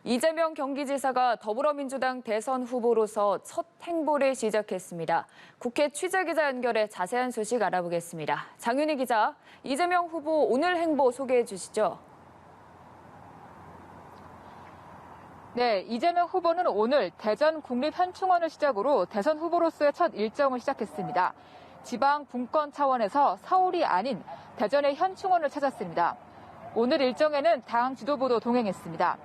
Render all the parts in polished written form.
이재명 경기지사가 더불어민주당 대선 후보로서 첫 행보를 시작했습니다. 국회 취재기자 연결해 자세한 소식 알아보겠습니다. 장윤희 기자, 이재명 후보 오늘 행보 소개해 주시죠. 네, 이재명 후보는 오늘 대전 국립현충원을 시작으로 대선 후보로서의 첫 일정을 시작했습니다. 지방 분권 차원에서 서울이 아닌 대전의 현충원을 찾았습니다. 오늘 일정에는 당 지도부도 동행했습니다.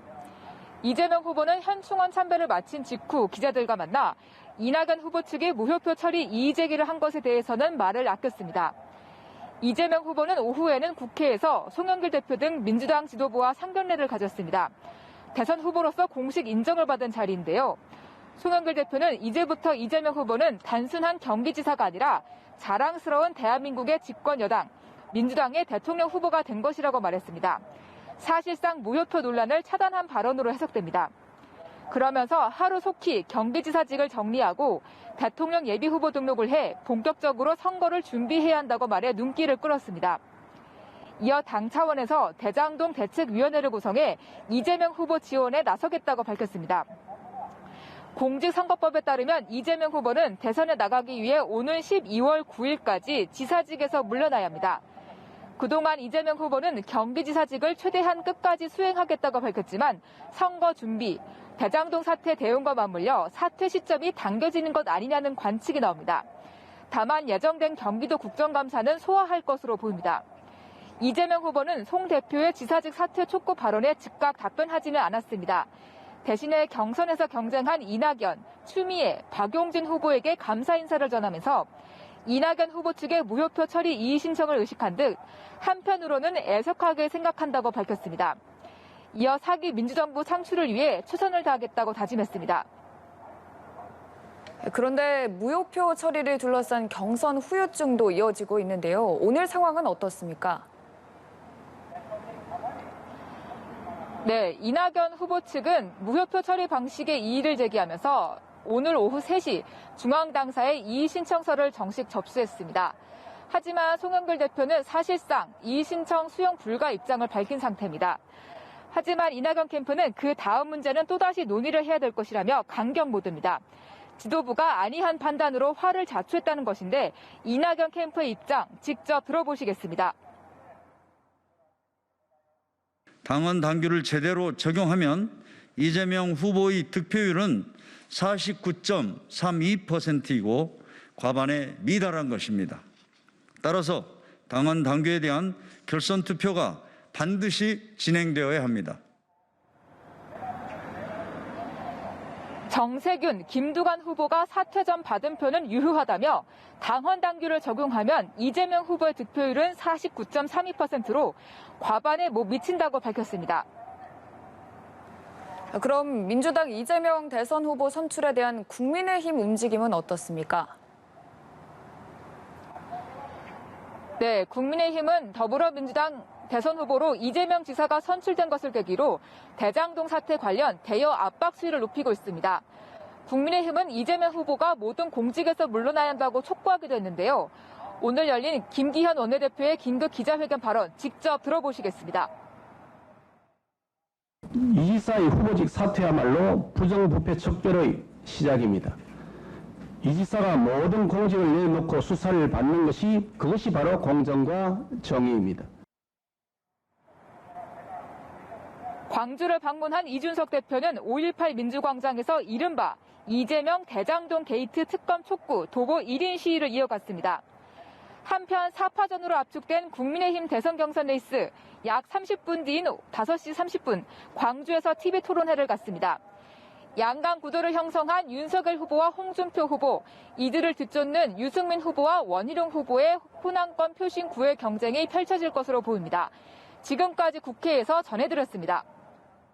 이재명 후보는 현충원 참배를 마친 직후 기자들과 만나 이낙연 후보 측이 무효표 처리 이의 제기를 한 것에 대해서는 말을 아꼈습니다. 이재명 후보는 오후에는 국회에서 송영길 대표 등 민주당 지도부와 상견례를 가졌습니다. 대선 후보로서 공식 인정을 받은 자리인데요. 송영길 대표는 이제부터 이재명 후보는 단순한 경기지사가 아니라 자랑스러운 대한민국의 집권 여당, 민주당의 대통령 후보가 된 것이라고 말했습니다. 사실상 무효표 논란을 차단한 발언으로 해석됩니다. 그러면서 하루 속히 경기지사직을 정리하고 대통령 예비후보 등록을 해 본격적으로 선거를 준비해야 한다고 말해 눈길을 끌었습니다. 이어 당 차원에서 대장동 대책위원회를 구성해 이재명 후보 지원에 나서겠다고 밝혔습니다. 공직선거법에 따르면 이재명 후보는 대선에 나가기 위해 오는 12월 9일까지 지사직에서 물러나야 합니다. 그동안 이재명 후보는 경기지사직을 최대한 끝까지 수행하겠다고 밝혔지만 선거 준비, 대장동 사태 대응과 맞물려 사퇴 시점이 당겨지는 것 아니냐는 관측이 나옵니다. 다만 예정된 경기도 국정감사는 소화할 것으로 보입니다. 이재명 후보는 송 대표의 지사직 사퇴 촉구 발언에 즉각 답변하지는 않았습니다. 대신에 경선에서 경쟁한 이낙연, 추미애, 박용진 후보에게 감사 인사를 전하면서 이낙연 후보 측의 무효표 처리 이의 신청을 의식한 듯 한편으로는 애석하게 생각한다고 밝혔습니다. 이어 4기 민주정부 창출을 위해 최선을 다하겠다고 다짐했습니다. 그런데 무효표 처리를 둘러싼 경선 후유증도 이어지고 있는데요. 오늘 상황은 어떻습니까? 네, 이낙연 후보 측은 무효표 처리 방식의 이의를 제기하면서 오늘 오후 3시 중앙당사에 이의 신청서를 정식 접수했습니다. 하지만 송영길 대표는 사실상 이의 신청 수용 불가 입장을 밝힌 상태입니다. 하지만 이낙연 캠프는 그 다음 문제는 또다시 논의를 해야 될 것이라며 강경 모드입니다. 지도부가 안이한 판단으로 화를 자초했다는 것인데 이낙연 캠프의 입장 직접 들어보시겠습니다. 당원 당규를 제대로 적용하면 이재명 후보의 득표율은 49.32%이고 과반에 미달한 것입니다. 따라서 당원 당규에 대한 결선 투표가 반드시 진행되어야 합니다. 정세균, 김두관 후보가 사퇴 전 받은 표는 유효하다며 당원 당규를 적용하면 이재명 후보의 득표율은 49.32%로 과반에 못 미친다고 밝혔습니다. 그럼 민주당 이재명 대선 후보 선출에 대한 국민의힘 움직임은 어떻습니까? 네, 국민의힘은 더불어민주당 대선 후보로 이재명 지사가 선출된 것을 계기로 대장동 사태 관련 대여 압박 수위를 높이고 있습니다. 국민의힘은 이재명 후보가 모든 공직에서 물러나야 한다고 촉구하기도 했는데요. 오늘 열린 김기현 원내대표의 긴급 기자회견 발언 직접 들어보시겠습니다. 이 지사의 후보직 사퇴야말로 부정부패 척결의 시작입니다. 이 지사가 모든 공직을 내놓고 수사를 받는 그것이 바로 공정과 정의입니다. 광주를 방문한 이준석 대표는 5.18 민주광장에서 이른바 이재명 대장동 게이트 특검 촉구 도보 1인 시위를 이어갔습니다. 한편 4파전으로 압축된 국민의힘 대선 경선 레이스 약 30분 뒤인 5시 30분 광주에서 TV 토론회를 갖습니다. 양강 구도를 형성한 윤석열 후보와 홍준표 후보, 이들을 뒤쫓는 유승민 후보와 원희룡 후보의 호남권 표심 구애 경쟁이 펼쳐질 것으로 보입니다. 지금까지 국회에서 전해드렸습니다.